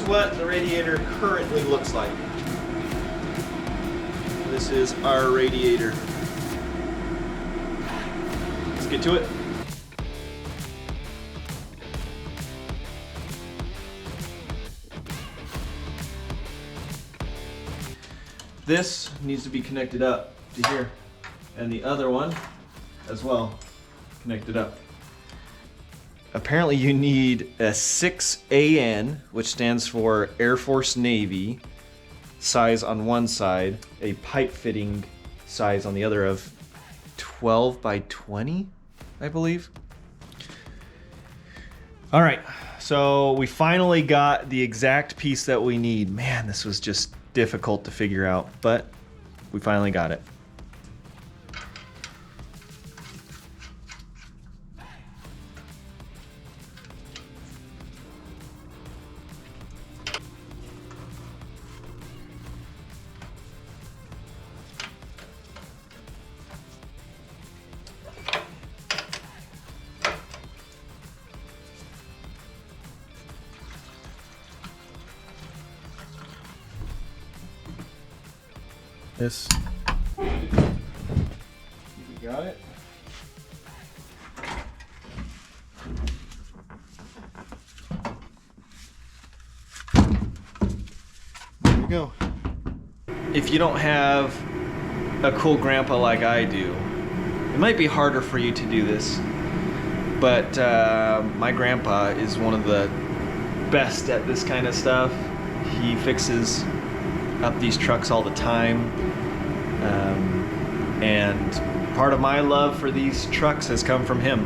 what the radiator currently looks like. This is our radiator. Let's get to it. This needs to be connected up to here, and the other one as well, connected up. Apparently you need a 6AN, which stands for Air Force Navy, size on one side, a pipe fitting size on the other of 12 by 20, I believe. All right, so we finally got the exact piece that we need. Man, this was just difficult to figure out, but we finally got it. This. You got it? There we go. If you don't have a cool grandpa like I do, it might be harder for you to do this, but my grandpa is one of the best at this kind of stuff. He fixes up these trucks all the time, and part of my love for these trucks has come from him.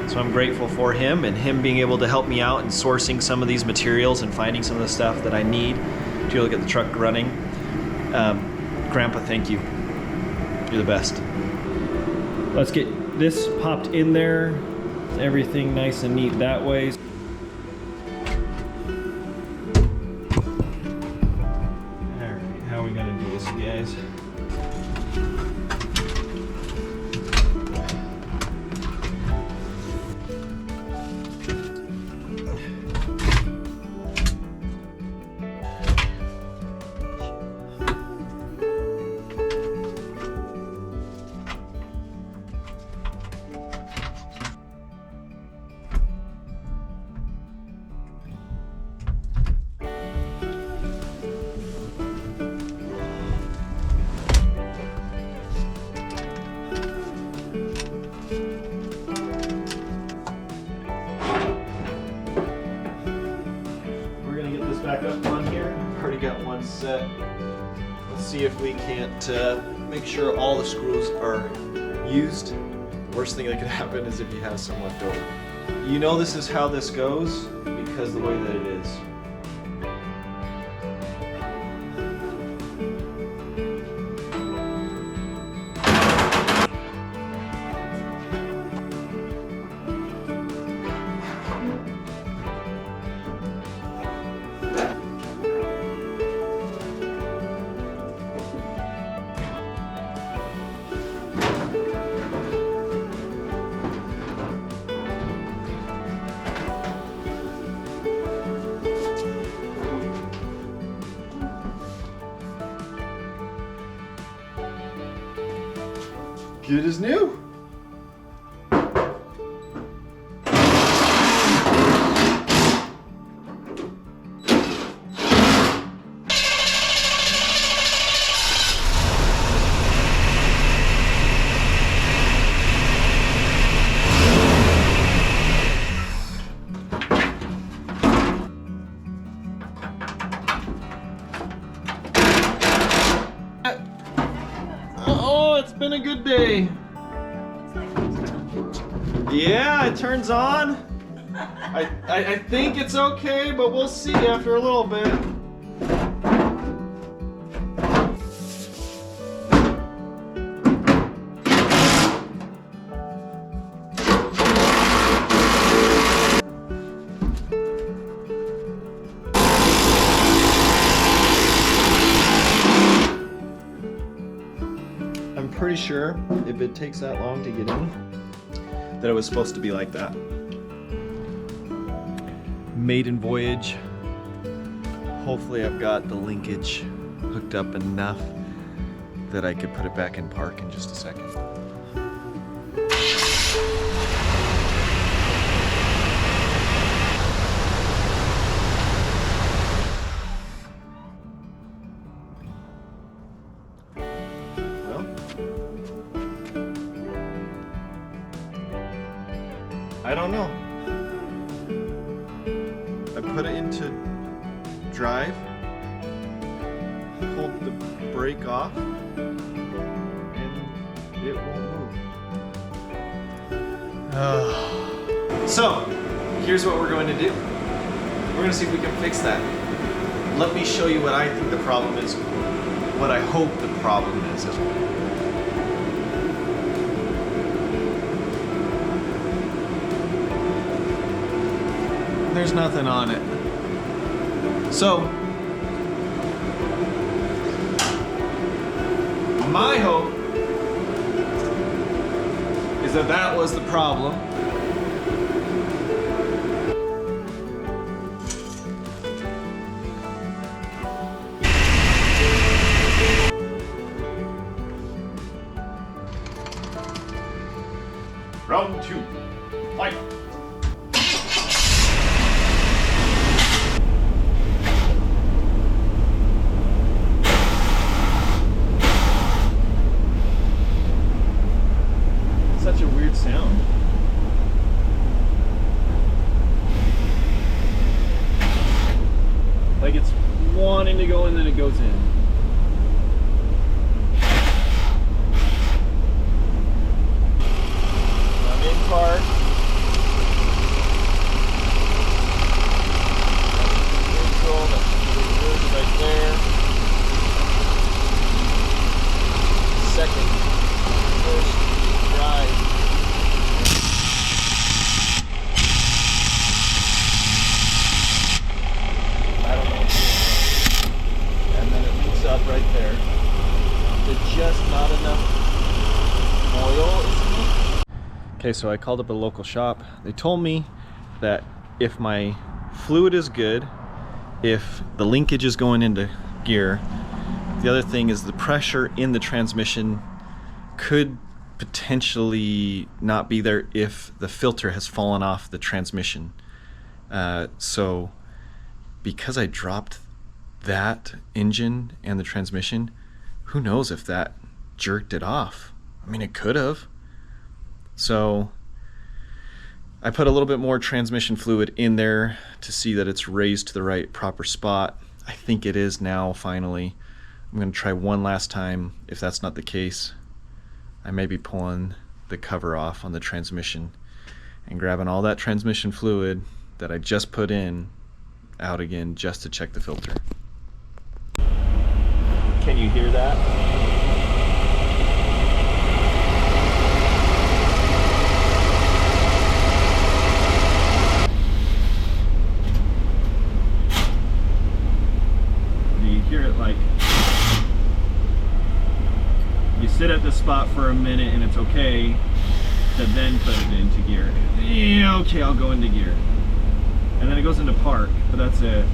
So I'm grateful for him and him being able to help me out in sourcing some of these materials and finding some of the stuff that I need to be able to get the truck running. Grandpa, thank you. You're the best. Let's get this popped in there. Everything nice and neat that way. How are we gonna do this, guys? Back up on here. Already got one set. Let's see if we can't make sure all the screws are used. The worst thing that could happen is if you have some left over. You know this is how this goes because the way that it is. Good as new. Oh, it's been a good day. Yeah, it turns on. I think it's okay, but we'll see after a little bit. I'm pretty sure if it takes that long to get in, that it was supposed to be like that. Maiden voyage hopefully I've got the linkage hooked up enough that I could put it back in park in just a second. Well, I don't know. I put it into drive, hold the brake off, and it won't move. So, here's what we're going to do. We're going to see if we can fix that. Let me show you what I think the problem is, what I hope the problem is as well. There's nothing on it. So, my hope is that that was the problem. Round 2, fight! Such a weird sound. Like it's wanting to go and then it goes in. I'm in park. Neutral, that's good right there. Second, first, drive. Up right there. There's just not enough oil, isn't it? Okay, so I called up a local shop. They told me that if my fluid is good, if the linkage is going into gear, the other thing is the pressure in the transmission could potentially not be there if the filter has fallen off the transmission. So because I dropped that engine and the transmission, who knows if that jerked it off. I mean, it could have. So I put a little bit more transmission fluid in there to see that it's raised to the right proper spot. I think it is now, finally. I'm going to try one last time. If that's not the case, I may be pulling the cover off on the transmission and grabbing all that transmission fluid that I just put in out again just to check the filter. Can you hear that? Do you hear it like you sit at the spot for a minute and it's okay to then put it into gear? Yeah, okay, I'll go into gear. And then it goes into park, but that's it.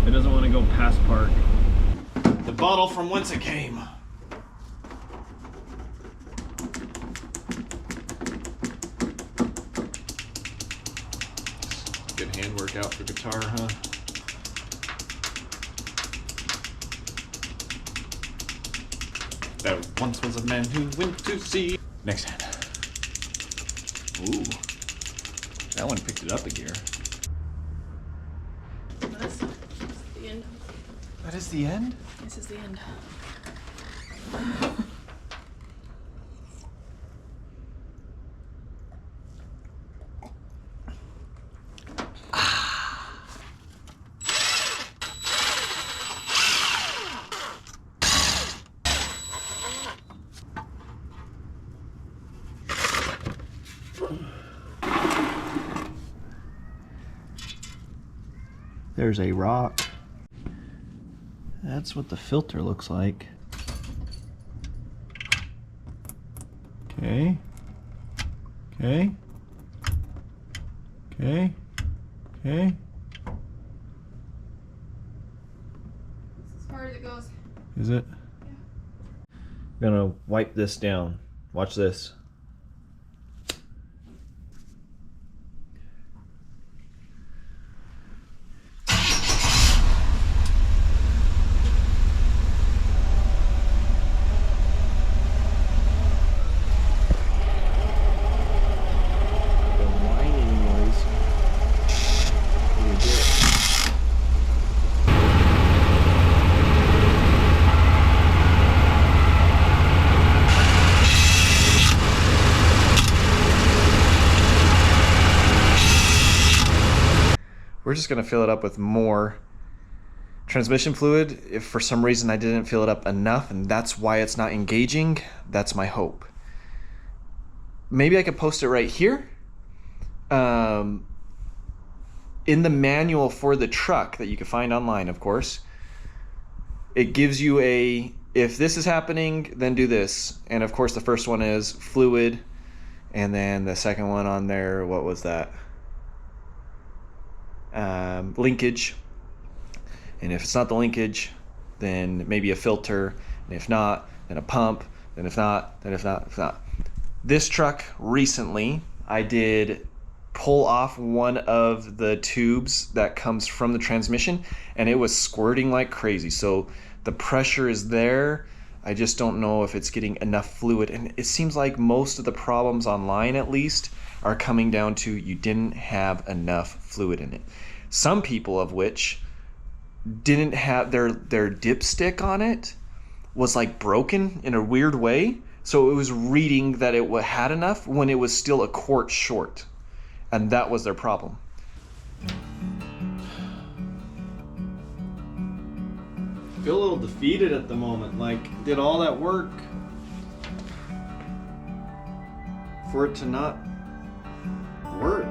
It doesn't want to go past park. The bottle from whence it came. Good hand workout for guitar, huh? There once was a man who went to sea. Next hand. Ooh. That one picked it up a gear. That's the end. That is the end? This is the end. There's a rock. That's what the filter looks like. Okay. Okay. Okay. Okay. far as it goes. Is it? I'm gonna wipe this down. Watch this. We're just gonna fill it up with more transmission fluid. If for some reason I didn't fill it up enough and that's why it's not engaging, that's my hope. Maybe I could post it right here. In the manual for the truck that you can find online, of course, it gives you a, if this is happening, then do this. And of course the first one is fluid, and then the second one on there, what was that? Linkage. And if it's not the linkage, then maybe a filter, and if not, then a pump, then if not, then if not. This truck recently, I did pull off one of the tubes that comes from the transmission, and it was squirting like crazy. So the pressure is there. I just don't know if it's getting enough fluid, and it seems like most of the problems online, at least, are coming down to you didn't have enough fluid in it. Some people of which didn't have their dipstick on it was like broken in a weird way, so it was reading that it had enough when it was still a quart short, and that was their problem. I feel a little defeated at the moment. Like, did all that work for it to not work?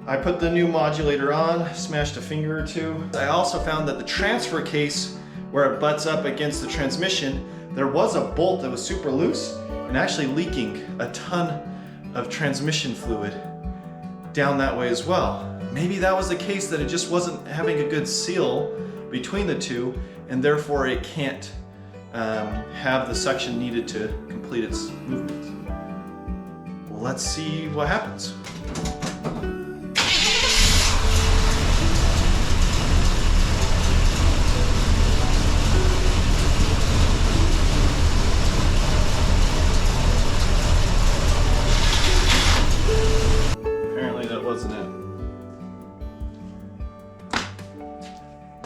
I put the new modulator on, smashed a finger or two. I also found that the transfer case where it butts up against the transmission, there was a bolt that was super loose and actually leaking a ton of transmission fluid down that way as well. Maybe that was the case, that it just wasn't having a good seal between the two, and therefore it can't have the suction needed to complete its movement. Let's see what happens.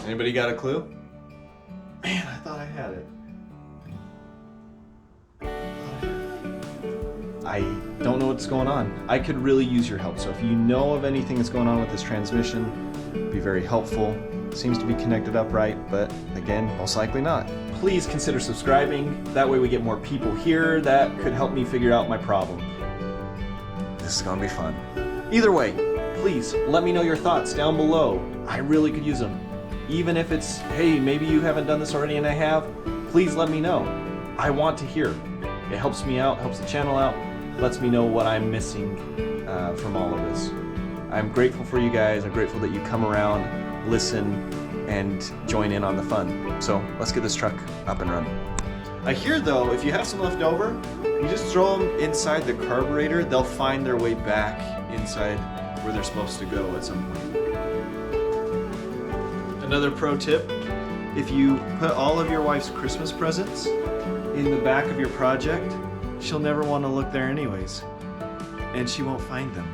Anybody got a clue? Man, I thought I had it. I don't know what's going on. I could really use your help. So if you know of anything that's going on with this transmission, it'd be very helpful. It seems to be connected up right, but again, most likely not. Please consider subscribing. That way we get more people here that could help me figure out my problem. This is gonna be fun. Either way, please let me know your thoughts down below. I really could use them. Even if it's, hey, maybe you haven't done this already and I have, please let me know. I want to hear. It helps me out, helps the channel out, lets me know what I'm missing from all of this. I'm grateful for you guys. I'm grateful that you come around, listen, and join in on the fun. So let's get this truck up and running. I hear though, if you have some left over, you just throw them inside the carburetor, they'll find their way back inside where they're supposed to go at some point. Another pro tip, if you put all of your wife's Christmas presents in the back of your project, she'll never want to look there anyways, and she won't find them.